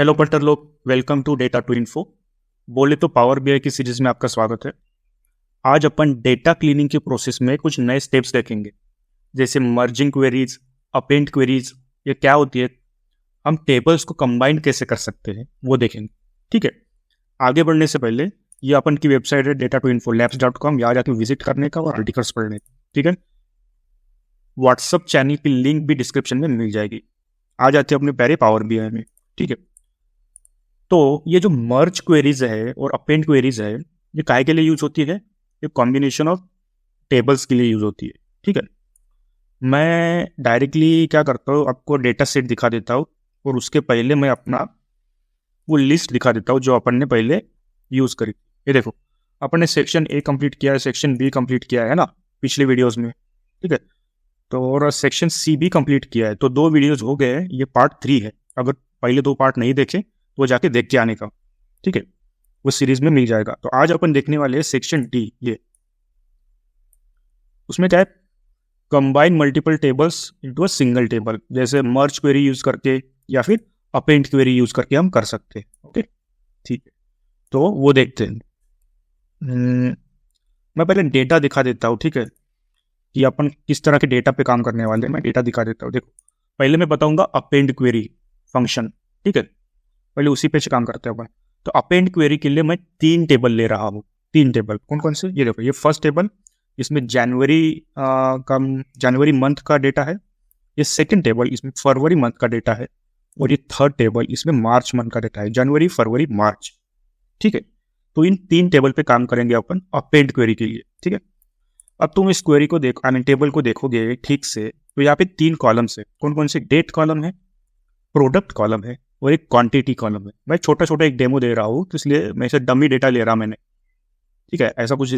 Hello पट्टर लोग, welcome to data to info. बोले तो पावर बीआई की सीरीज में आपका स्वागत है। आज अपन डेटा क्लीनिंग के प्रोसेस में कुछ नए स्टेप्स देखेंगे, जैसे मर्जिंग क्वेरीज, अपेंड क्वेरीज। ये क्या होती है, हम टेबल्स को कंबाइन कैसे कर सकते हैं वो देखेंगे। ठीक है, आगे बढ़ने से पहले ये अपन की वेबसाइट है data2info.labs.com, यहाँ जाके विजिट करने का और आर्टिकल्स पढ़ने का। ठीक है, व्हाट्सअप चैनल की लिंक भी डिस्क्रिप्शन में मिल जाएगी। आ जाते हैं अपने पहले पावर बीआई में। ठीक है, तो ये जो मर्ज क्वेरीज है और अपेंड क्वेरीज है, ये काय के लिए यूज होती है? ये कॉम्बिनेशन ऑफ टेबल्स के लिए यूज होती है। ठीक है, मैं डायरेक्टली क्या करता हूँ, आपको डेटा सेट दिखा देता हूँ और उसके पहले मैं अपना वो लिस्ट दिखा देता हूँ जो अपन ने पहले यूज करी। ये देखो, अपन ने सेक्शन ए कंप्लीट किया है, सेक्शन बी कंप्लीट किया है ना पिछले वीडियोस में। ठीक है, तो और सेक्शन सी भी कंप्लीट किया है, तो 2 वीडियोस हो गए हैं। ये पार्ट 3 है। अगर पहले 2 पार्ट नहीं देखे तो वो जाके देख के आने का। ठीक है, वो सीरीज में मिल जाएगा। तो आज अपन देखने वाले हैं सेक्शन डी। ये उसमें क्या है, combine multiple tables into a single table, जैसे मर्ज क्वेरी यूज करके या फिर अपेंड क्वेरी यूज करके हम कर सकते हैं। ओके, ठीक है, तो वो देखते हैं। मैं पहले डेटा दिखा देता हूँ। ठीक है, कि अपन किस तरह के डेटा पे काम करने वाले हैं। मैं डेटा दिखा देता हूँ। देखो, पहले मैं बताऊंगा अपेंड क्वेरी फंक्शन। ठीक है, पहले उसी पे काम करते हैं अपन। तो अपेंड क्वेरी के लिए मैं 3 टेबल ले रहा हूँ। 3 टेबल कौन कौन से? ये देखो, ये फर्स्ट टेबल, इसमें जनवरी मंथ का डेटा है। ये सेकंड टेबल, इसमें फरवरी मंथ का डेटा है। और ये थर्ड टेबल, इसमें मार्च मंथ का डेटा है, जनवरी फरवरी मार्च। ठीक है, तो इन 3 टेबल पे काम करेंगे अपन अपेंड क्वेरी के लिए। ठीक है, अब तुम इस क्वेरी को देखो, आई मीन टेबल को देखोगे ठीक से, तो यहाँ पे 3 कॉलम्स है। कौन कौन से? डेट कॉलम है, प्रोडक्ट कॉलम है और एक क्वांटिटी कॉलम है। मैं छोटा छोटा एक डेमो दे रहा हूँ, तो इसलिए मैं इसे डमी डेटा ले रहा मैंने। ठीक है, ऐसा कुछ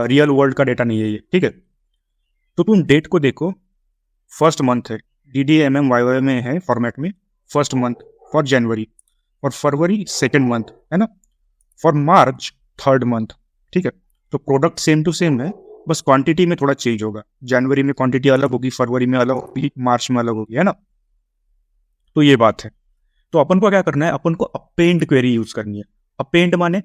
रियल वर्ल्ड का डेटा नहीं है ये। ठीक है, तो तुम डेट को देखो, फर्स्ट मंथ है, DDMM में है फॉर्मेट में, फर्स्ट मंथ फॉर जनवरी, और फरवरी सेकेंड मंथ है ना, फॉर मार्च थर्ड मंथ। ठीक है, तो प्रोडक्ट सेम टू सेम है, बस क्वांटिटी में थोड़ा चेंज होगा। जनवरी में क्वांटिटी अलग होगी, फरवरी में अलग होगी, मार्च में अलग होगी, है ना। तो ये बात है। तो अपन को क्या करना है, अपन को अपेंड क्वेरी यूज करनी है। अपेंड माने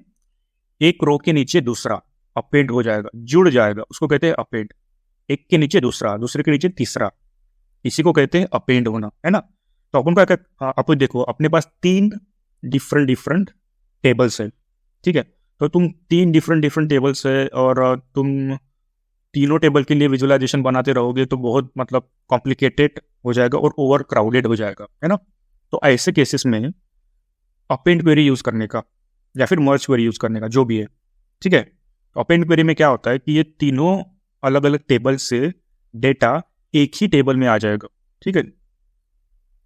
एक रो के नीचे दूसरा अपेंड हो जाएगा, जुड़ जाएगा, उसको कहते हैं अपेंड। एक के नीचे दूसरा, दूसरे के नीचे तीसरा, इसी को कहते हैं अपेंड होना, है ना। तो अपन का अपन देखो, अपने पास 3 डिफरेंट टेबल्स है। ठीक है, तो तुम 3 डिफरेंट टेबल्स है और तुम तीनों टेबल के लिए विजुअलाइजेशन बनाते रहोगे तो बहुत मतलब कॉम्प्लिकेटेड हो जाएगा और ओवर क्राउडेड हो जाएगा, है ना। तो ऐसे केसेस में अपेंड क्वेरी यूज करने का या फिर मर्ज क्वेरी यूज करने का, जो भी है। ठीक है, तो अपेंड क्वेरी में क्या होता है कि ये तीनों अलग अलग टेबल से डेटा एक ही टेबल में आ जाएगा। ठीक है,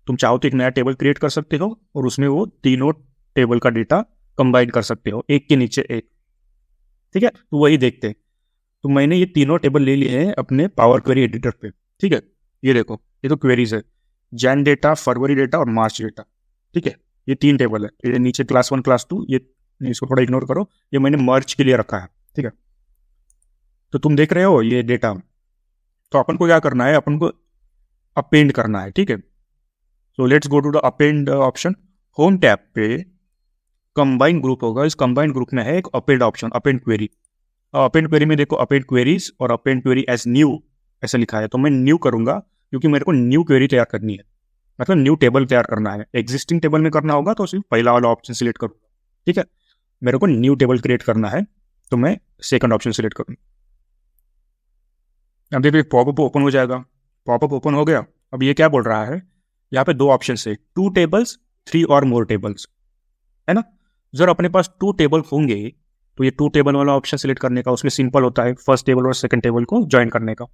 तुम चाहो तो एक नया टेबल क्रिएट कर सकते हो और उसमें वो तीनों टेबल का डेटा कंबाइन कर सकते हो, एक के नीचे एक। ठीक है, तो वही देखते हैं। तो मैंने ये तीनों टेबल ले लिए हैं अपने पावर क्वेरी एडिटर पे। ठीक है, ये देखो, ये तो क्वेरीज है, जैन डेटा, फरवरी डेटा और मार्च डेटा। ठीक है, ये 3 टेबल है। ये नीचे क्लास 1 क्लास 2, ये इसको थोड़ा इग्नोर करो, ये मैंने मर्ज के लिए रखा है। ठीक है, तो तुम देख रहे हो ये डेटा। तो अपन को क्या करना है, अपन को अपेंड करना है। ठीक है, so let's go to the append option. Home tab पे कंबाइन ग्रुप होगा, इस कंबाइन ग्रुप में है एक append option, append query. Append query में देखो अपेंड क्वेरीज और अपेंड क्वेरी एज न्यू ऐसा लिखा है, तो मैं न्यू करूंगा क्योंकि मेरे को न्यू क्वेरी तैयार करनी है, मतलब न्यू टेबल तैयार करना है। एग्जिस्टिंग टेबल में करना होगा तो सिर्फ पहला वाला ऑप्शन सिलेक्ट करूंगा। ठीक है, मेरे को न्यू टेबल क्रिएट करना है तो मैं सेकंड ऑप्शन सिलेक्ट करूंगा। अब देखिए पॉपअप ओपन हो जाएगा। पॉपअप ओपन हो गया। अब ये क्या बोल रहा है, यहाँ पे 2 ऑप्शन है, 2 टेबल्स, 3 और मोर टेबल्स, है ना। जब अपने पास 2 टेबल होंगे तो ये 2 टेबल वाला ऑप्शन सिलेक्ट करने का, उसमें सिंपल होता है फर्स्ट टेबल और सेकंड टेबल को ज्वाइन करने का।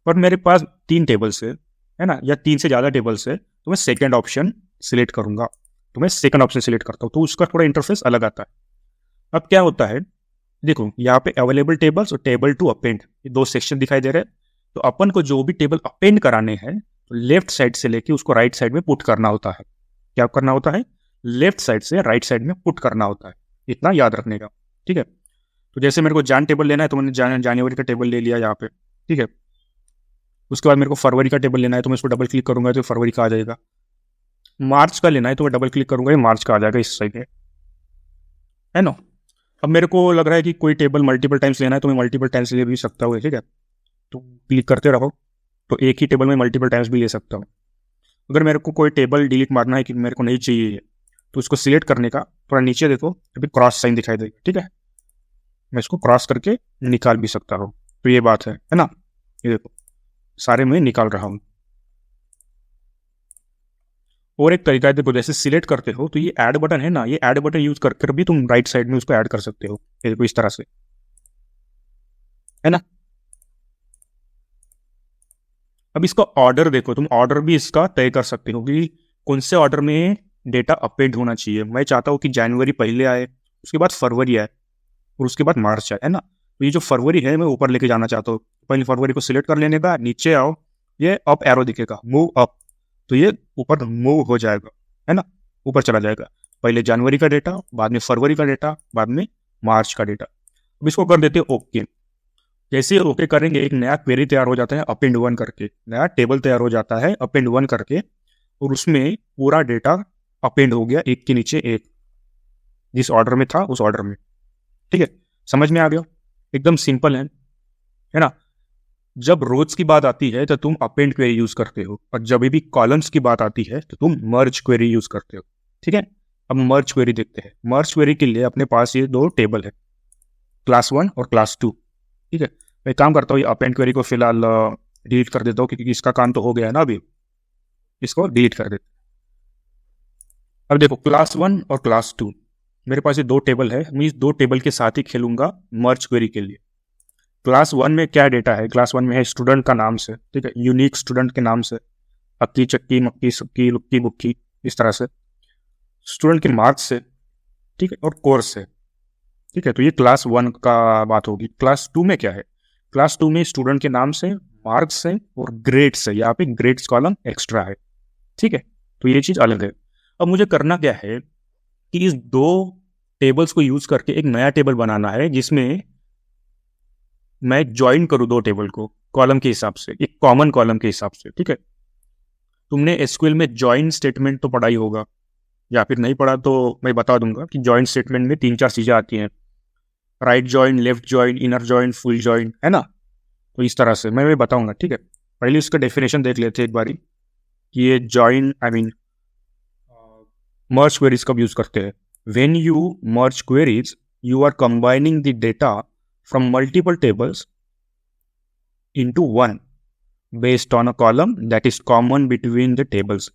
पर मेरे पास 3 टेबल्स है ना, या 3 से ज़्यादा टेबल्स है, तो मैं सेकंड ऑप्शन सिलेक्ट करूंगा। तो मैं सेकंड ऑप्शन सिलेक्ट करता हूँ, तो उसका थोड़ा इंटरफेस अलग आता है। अब क्या होता है, देखो यहाँ पे अवेलेबल टेबल्स और टेबल टू अपेंड, ये 2 सेक्शन दिखाई दे रहे हैं। तो अपन को जो भी टेबल अपेंड कराने हैं तो लेफ्ट साइड से लेके उसको राइट साइड में पुट करना होता है। क्या करना होता है, लेफ्ट साइड से राइट साइड में पुट करना होता है, इतना याद रखने का। ठीक है, तो जैसे मेरे को जान टेबल लेना है तो मैंने जनवरी का टेबल ले लिया यहाँ पे। ठीक है, उसके बाद मेरे को फरवरी का टेबल लेना है तो मैं इसको डबल क्लिक करूंगा तो फरवरी का आ जाएगा। मार्च का लेना है तो मैं डबल क्लिक करूंगा, ये मार्च का आ जाएगा इस साइड है ना। अब मेरे को लग रहा है कि कोई टेबल मल्टीपल टाइम्स लेना है तो मैं मल्टीपल टाइम्स ले भी सकता हूँ, ठीक है। तो क्लिक करते रहो, तो एक ही टेबल में मल्टीपल टाइम्स भी ले सकता हूँ। अगर मेरे को कोई टेबल डिलीट मारना है कि मेरे को नहीं चाहिए ये, तो उसको सिलेक्ट करने का थोड़ा नीचे देखो, अभी क्रॉस साइन दिखाई देगा, ठीक है। मैं इसको क्रॉस करके निकाल भी सकता हूँ, तो ये बात है ना। ये देखो सारे मैं निकाल रहा हूँ। और एक तरीका है, देखो जैसे सिलेक्ट करते हो तो ये ऐड बटन है ना, ये ऐड बटन यूज कर भी तुम राइट साइड में उसको ऐड कर सकते हो, ये देखो इस तरह से, है ना। अब इसका ऑर्डर देखो, तुम ऑर्डर भी इसका तय कर सकते हो कि कौन से ऑर्डर में डेटा अपडेट होना चाहिए। मैं चाहता हूँ कि जनवरी पहले आए, उसके बाद फरवरी आए, और उसके बाद मार्च आए, है ना। तो ये जो फरवरी है मैं ऊपर लेके जाना चाहता हूँ, पहले फरवरी को सिलेक्ट कर लेने का, नीचे आओ, ये अप एरो दिखेगा, मूव अप, तो ये ऊपर मूव हो जाएगा, है ना, ऊपर चला जाएगा। पहले जनवरी का डेटा, बाद में फरवरी का डेटा, बाद में मार्च का डेटा। अब इसको कर देते हैं ओके। जैसे ओके करेंगे एक नया क्वेरी तैयार हो जाता है अपेंड वन करके, नया टेबल तैयार हो जाता है अपेंड वन करके, और उसमें पूरा डेटा अपेंड हो गया एक के नीचे एक, जिस ऑर्डर में था उस ऑर्डर में, ठीक है। समझ में आ गया, एकदम सिंपल है ना। जब रोज की बात आती है तो तुम अपेंड क्वेरी यूज करते हो, और जब भी कॉलम्स की बात आती है तो तुम मर्ज क्वेरी यूज करते हो, ठीक है। अब मर्ज क्वेरी देखते हैं। मर्ज क्वेरी के लिए अपने पास ये दो टेबल है, क्लास 1 और क्लास 2, ठीक है। मैं काम करता हूँ, ये अपेंड क्वेरी को फिलहाल डिलीट कर देता हूँ, क्योंकि इसका काम तो हो गया है ना अभी, इसको डिलीट कर देते। अब देखो क्लास 1 और क्लास 2, मेरे पास ये दो टेबल है, मैं इस दो टेबल के साथ ही खेलूंगा मर्ज क्वेरी के लिए। क्लास 1 में क्या डेटा है, क्लास 1 में है स्टूडेंट का नाम से, ठीक है, यूनिक स्टूडेंट के नाम से, अक्की चक्की मक्की सुक्की लुक्की बुक्की, इस तरह से, स्टूडेंट के मार्क्स से, ठीक है, और कोर्स से, ठीक है। तो ये क्लास 1 का बात होगी। क्लास 2 में क्या है, क्लास 2 में स्टूडेंट के नाम से, मार्क्स से और ग्रेड्स है, यहाँ पे ग्रेड्स कॉलम एक्स्ट्रा है, ठीक है। तो ये चीज अलग है। अब मुझे करना क्या है कि इस दो टेबल्स को यूज करके एक नया टेबल बनाना है, जिसमें मैं ज्वाइन करूं दो टेबल को कॉलम के हिसाब से, एक कॉमन कॉलम के हिसाब से, ठीक है। तुमने एसक्यूएल में ज्वाइन स्टेटमेंट तो पढ़ा ही होगा, या फिर नहीं पढ़ा तो मैं बता दूंगा कि ज्वाइन स्टेटमेंट में 3-4 चीजें आती हैं, right join, left join, inner join, full join, है ना। तो इस तरह से मैं बताऊंगा, ठीक है। पहले इसका डेफिनेशन देख लेते हैं एक बारी कि ये join I mean merge queries कब यूज करते हैं। When you merge queries you are combining the data from multiple tables into one based on a column that is common between the tables.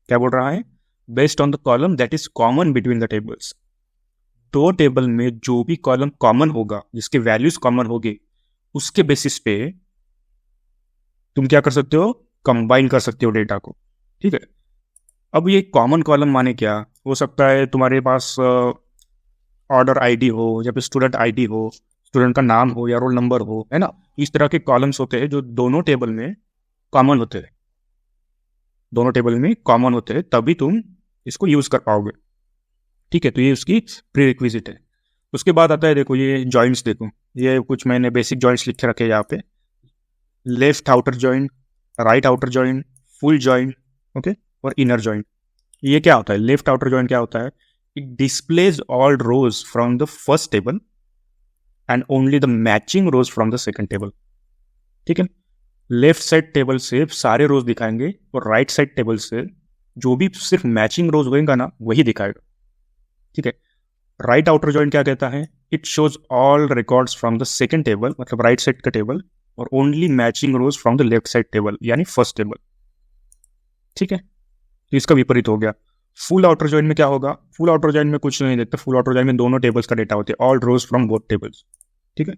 क्या बोल रहा है, based on the column that is common between the tables. दो table में जो भी column common होगा, जिसके वैल्यूज कॉमन होगी, उसके बेसिस पे तुम क्या कर सकते हो, कंबाइन कर सकते हो डेटा को, ठीक है। अब ये कॉमन कॉलम माने क्या हो सकता है, तुम्हारे पास ऑर्डर आईडी हो, या फिर स्टूडेंट आईडी हो, स्टूडेंट का नाम हो या रोल नंबर हो, है ना। इस तरह के कॉलम्स होते हैं जो दोनों टेबल में कॉमन होते हैं, दोनों टेबल में कॉमन होते हैं, तभी तुम इसको यूज कर पाओगे, ठीक है। तो ये उसकी प्री रिक्विजिट है। उसके बाद आता है, देखो ये जॉइंट्स, देखो ये कुछ मैंने बेसिक जॉइंट्स लिखे रखे हैं यहाँ पे, left outer joint, right outer joint, full joint, okay, और इनर जॉइंट। ये क्या होता है, लेफ्ट आउटर जॉइंट क्या होता है, it displays all rows from the first table and only the matching rows from the second table, ठीक है। लेफ्ट साइड टेबल से सारे रोज दिखाएंगे, और राइट साइड टेबल से जो भी सिर्फ मैचिंग रोज होगा ना वही दिखाएगा, ठीक है। राइट आउटर जॉइंट क्या कहता है, it shows all records from the second table, मतलब राइट साइड का टेबल, और only matching rows from the left side table, यानी फर्स्ट टेबल, ठीक है। तो इसका विपरीत हो गया। फुल आउटर जॉइंट में क्या होगा, फुल आउटर जॉइंट में कुछ नहीं देखते, फुल आउटर जॉइंट में दोनों टेबल्स का डेटा होते हैं, all rows from both tables, ठीक है।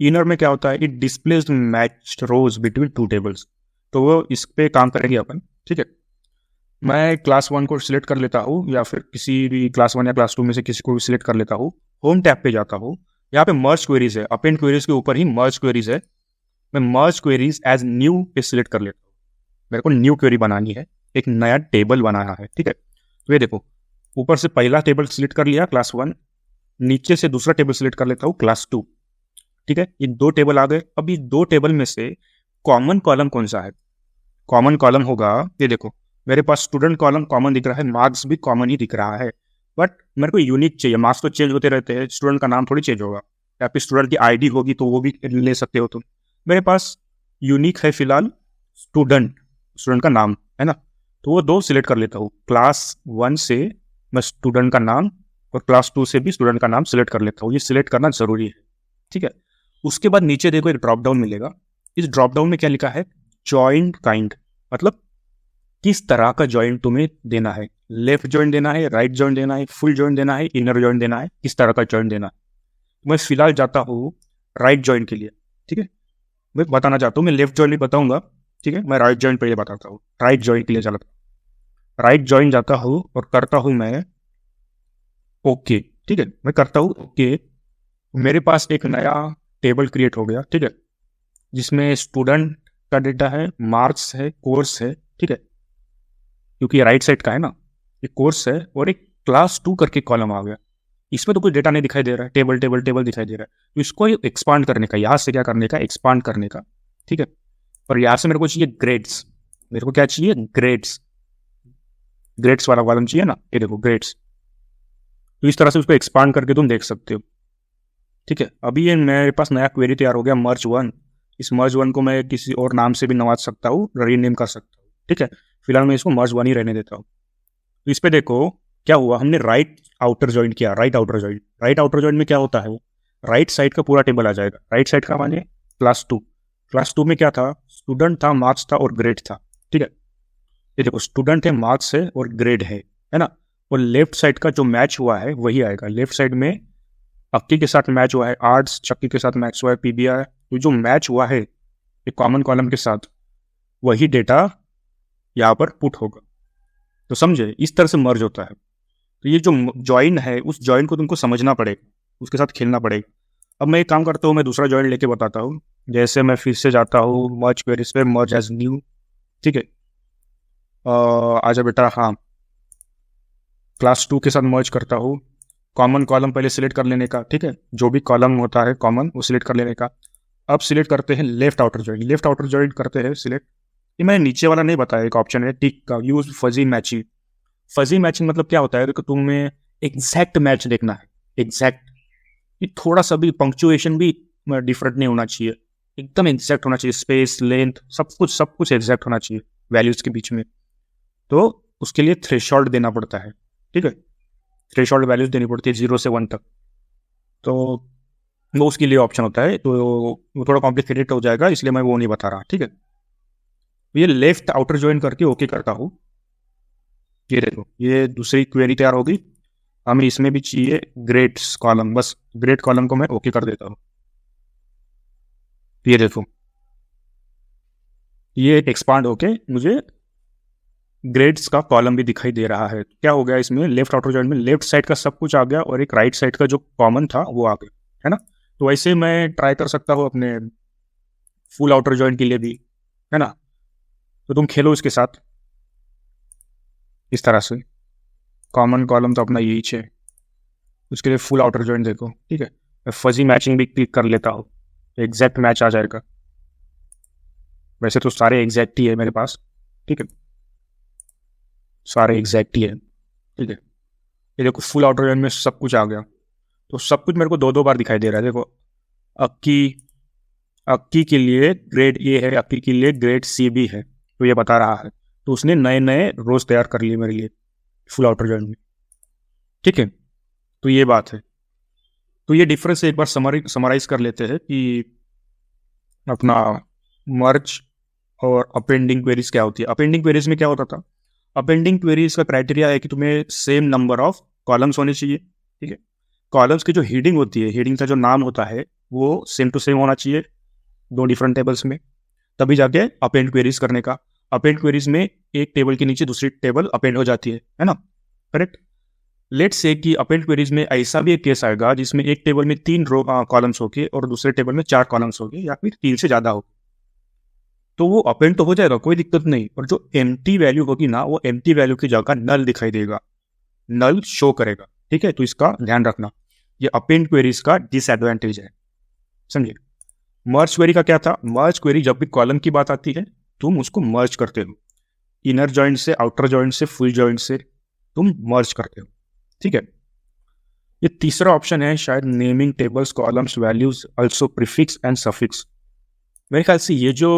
इनर में क्या होता है, it displays matched rows between two tables. तो वो इस पे काम करेंगे अपन, ठीक है। मैं क्लास 1 को सिलेक्ट कर लेता हूँ, या फिर किसी भी क्लास 1 या क्लास 2 में से किसी को भी सिलेक्ट कर लेता हूँ, होम टैब पे जाता हूँ, यहाँ पे मर्ज क्वेरीज है, अपेंड क्वेरीज के ऊपर ही मर्ज क्वेरीज है, मैं मर्ज क्वेरीज एज न्यू पे सिलेक्ट कर लेता हूँ। मेरे को न्यू क्वेरी बनानी है, एक नया टेबल बनाना है, ठीक है। तो ये देखो, ऊपर से पहला टेबल सिलेक्ट कर लिया क्लास 1, नीचे से दूसरा टेबल सिलेक्ट कर लेता हूँ क्लास 2, ठीक है। ये दो टेबल आ गए। अब ये दो टेबल में से कॉमन कॉलम कौन सा है, कॉमन कॉलम होगा, ये देखो मेरे पास स्टूडेंट कॉलम कॉमन दिख रहा है, मार्क्स भी कॉमन ही दिख रहा है, बट मेरे को यूनिक चाहिए। मार्क्स तो चेंज होते रहते हैं, स्टूडेंट का नाम थोड़ी चेंज होगा, या फिर स्टूडेंट की आईडी होगी तो वो भी ले सकते हो तुम। मेरे पास यूनिक है फिलहाल स्टूडेंट, स्टूडेंट का नाम है ना, तो वो दो सिलेक्ट कर लेता हूँ। क्लास 1 से मैं स्टूडेंट का नाम और क्लास 2 से भी स्टूडेंट का नाम सिलेक्ट कर लेता हूँ। ये सिलेक्ट करना जरूरी है, ठीक है। उसके बाद नीचे देखो एक ड्रॉप डाउन मिलेगा। इस ड्रॉप डाउन में क्या लिखा है, जॉइंट काइंड, मतलब किस तरह का जॉइंट तुम्हें देना है। लेफ्ट जॉइंट देना है, राइट जॉइंट देना है, फुल जॉइंट देना है, इनर जॉइंट देना है, किस तरह का जॉइंट देना है। मैं फिलहाल जाता हूँ राइट जॉइंट के लिए, ठीक है। मैं बताना चाहता हूँ, मैं लेफ्ट जॉइंट भी बताऊंगा, ठीक है। मैं राइट जॉइंट पहले बताता हूँ, राइट जॉइंट के लिए चलता हूँ। राइट जॉइंट जाता हूँ और करता हूँ मैं ओके, ठीक है। मैं करता हूँ ओके। मेरे पास एक नया टेबल क्रिएट हो गया, ठीक है, जिसमें स्टूडेंट का डेटा है, मार्क्स है, कोर्स है, ठीक है, क्योंकि ये राइट साइड का है ना। ये कोर्स है और एक क्लास 2 करके कॉलम आ गया। इसमें तो कोई डेटा नहीं दिखाई दे रहा है, टेबल टेबल टेबल दिखाई दे रहा है। तो इसको एक्सपांड करने का, यहाँ से क्या करने का, एक्सपांड करने का, ठीक है। और यहाँ से मेरे को चाहिए ग्रेड्स। मेरे को क्या चाहिए, ग्रेड्स। ग्रेड्स वाला कॉलम चाहिए ना, ये देखो ग्रेड्स। तो इस तरह से उसको एक्सपांड करके तुम देख सकते हो, ठीक है। अभी ये मेरे पास नया क्वेरी तैयार हो गया, मर्ज 1। इस मर्ज 1 को मैं किसी और नाम से भी नवाज सकता हूँ, रीनेम कर सकता हूँ, ठीक है। फिलहाल मैं इसको मर्ज 1 ही रहने देता हूँ। तो इस पे देखो क्या हुआ, हमने राइट आउटर जॉइंट किया। Right outer joint, right outer joint में क्या होता है, राइट साइड का पूरा टेबल आ जाएगा। राइट साइड का माने क्लास 2। क्लास 2 में क्या था, स्टूडेंट था, मार्क्स था और ग्रेड था, ठीक है। ये देखो स्टूडेंट है, मार्क्स है और ग्रेड है ना। और लेफ्ट साइड का जो मैच हुआ है वही आएगा। लेफ्ट साइड में अक्की के साथ मैच हुआ है, आर्ट्स, चक्की के साथ मैच हुआ है, पीबीआर, तो जो मैच हुआ है एक कॉमन कॉलम के साथ, वही डेटा यहाँ पर पुट होगा। तो समझे, इस तरह से मर्ज होता है। तो ये जो जॉइन है, उस जॉइन को तुमको समझना पड़ेगा, उसके साथ खेलना पड़ेगा। अब मैं एक काम करता हूँ, मैं दूसरा जॉइन लेके बताता हूँ। जैसे मैं फिर से जाता हूँ मर्ज क्वेरीज पे, मर्ज एज न्यू, ठीक है। आजा बेटा, हाँ, क्लास 2 के साथ मर्ज करता हूँ। कॉमन कॉलम पहले सिलेक्ट कर लेने का, ठीक है, जो भी कॉलम होता है कॉमन वो सिलेक्ट कर लेने का। अब सिलेक्ट करते हैं left outer joint. Left outer joint करते हैं सिलेक्ट। ये मैंने नीचे वाला नहीं बताया, एक ऑप्शन है टिक का, use fuzzy matching. Fuzzy matching मतलब क्या होता है कि तुम्हें एग्जैक्ट मैच देखना है, एग्जैक्ट। ये थोड़ा सा भी पंक्चुएशन भी डिफरेंट नहीं होना चाहिए, एकदम एग्जैक्ट होना चाहिए। स्पेस, लेंथ, सब कुछ एग्जैक्ट होना चाहिए वैल्यूज के बीच में। तो उसके लिए थ्रेशोल्ड देना पड़ता है, ठीक है। थ्रेशोल्ड वैल्यूज देनी पड़ती है 0 से 1 तक। तो वो उसके लिए ऑप्शन होता है, तो वो थोड़ा कॉम्प्लिकेटेड हो जाएगा, इसलिए मैं वो नहीं बता रहा, ठीक है। ये लेफ्ट आउटर ज्वाइन करके ओके करता हूँ। ये देखो ये दूसरी क्वेरी तैयार होगी। हमें इसमें भी चाहिए ग्रेड्स कॉलम, बस ग्रेड कॉलम को मैं ओके कर देता हूँ। ये देखो ये एक्सपांड होके मुझे ग्रेड्स का कॉलम भी दिखाई दे रहा है। क्या हो गया इसमें, लेफ्ट आउटर जॉइंट में लेफ्ट साइड का सब कुछ आ गया और एक राइट साइड का जो कॉमन था वो आ गया, है ना। तो वैसे मैं ट्राई कर सकता हूँ अपने फुल आउटर जॉइंट के लिए भी, है ना। तो तुम खेलो इसके साथ इस तरह से। कॉमन कॉलम तो अपना यही है, उसके लिए फुल आउटर जॉइंट देखो, ठीक है। मैं फजी मैचिंग भी क्लिक कर लेता हूँ, एग्जैक्ट मैच आ जाएगा। वैसे तो सारे एग्जैक्ट ही है मेरे पास, ठीक है, सारे एग्जैक्ट ही है, ठीक है। ये देखो फुल आउटर जॉइंट में सब कुछ आ गया। तो सब कुछ मेरे को 2-2 बार दिखाई दे रहा है। देखो अक्की, अक्की के लिए ग्रेड ए है, अक्की के लिए ग्रेड सी भी है, तो ये बता रहा है। तो उसने नए नए रोज तैयार कर लिए मेरे लिए फुल आउटर जॉइंट में, ठीक है। तो ये बात है। तो ये डिफरेंस एक बार समराइज कर लेते हैं कि अपना मर्ज और अपेंडिंग क्वेरीज क्या होती है। अपेंडिंग क्वेरीज में क्या होता था, अपेंडिंग क्वेरीज का क्राइटेरिया है कि तुम्हें सेम नंबर ऑफ कॉलम्स होने चाहिए, ठीक है। कॉलम्स की जो हेडिंग होती है, हेडिंग का जो नाम होता है वो सेम टू सेम होना चाहिए दो डिफरेंट टेबल्स में, तभी जाके अपेंड क्वेरीज करने का। अपेंड क्वेरीज में एक टेबल के नीचे दूसरी टेबल अपेंड हो जाती है ना, करेक्ट। लेट्स से कि अपेंड क्वेरीज में ऐसा भी एक केस आएगा जिसमें एक टेबल में 3 रो कॉलम्स होके और दूसरे टेबल में 4 कॉलम्स होके, या फिर 3 से ज्यादा हो, तो वो अपेंड तो हो जाएगा, कोई दिक्कत नहीं। और जो एम्प्टी वैल्यू होगी ना, वो एम्प्टी वैल्यू की जगह नल दिखाई देगा, नल शो करेगा, ठीक है। तो इसका ध्यान रखना, ये अपेंड क्वेरीज का डिसएडवांटेज है, समझे। मर्ज क्वेरी का क्या था, मर्ज क्वेरी जब भी कॉलम की बात आती है तुम उसको मर्ज करते हो, इनर जॉइंट से, आउटर जॉइंट से, फुल जॉइंट से तुम मर्ज करते हो, ठीक है। ये तीसरा ऑप्शन है शायद naming tables, columns, values, also prefix and suffix. मेरे ख्याल से ये जो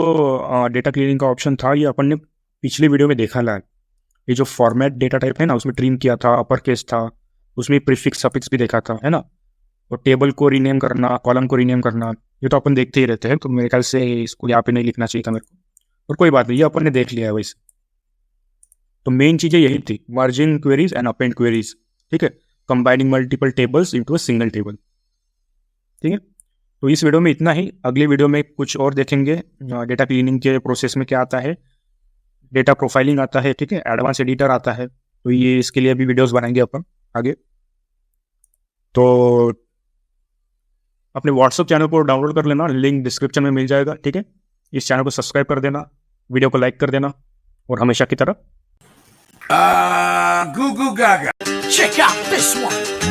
डेटा क्लीनिंग का ऑप्शन था ये अपन ने पिछली वीडियो में देखा है। ये जो फॉर्मेट डेटा टाइप है ना, उसमें ट्रिम किया था, अपर केस था, उसमें प्रीफिक्स सफिक्स भी देखा था, है ना। और टेबल को रीनेम करना, कॉलम को रीनेम करना, ये तो अपन देखते ही रहते हैं। तो मेरे ख्याल से इसको यहाँ पे नहीं लिखना चाहिए था मेरे को, और कोई बात नहीं, ये अपन ने देख लिया है वैसे। तो मेन चीजें यही थी, merging queries and append queries, ठीक है, combining multiple tables into a single table, ठीक है। तो इस वीडियो में इतना ही। अगली वीडियो में कुछ और देखेंगे, डेटा क्लीनिंग के प्रोसेस में क्या आता है, डेटा प्रोफाइलिंग आता है, ठीक है, एडवांस एडिटर आता है। तो ये इसके लिए भी वीडियोस बनाएंगे अपन आगे। तो अपने व्हाट्सएप चैनल को डाउनलोड कर लेना, लिंक डिस्क्रिप्शन में मिल जाएगा, ठीक है। इस चैनल को सब्सक्राइब कर देना, वीडियो को लाइक कर देना, और हमेशा की तरह Goo goo gaga. Check out this one.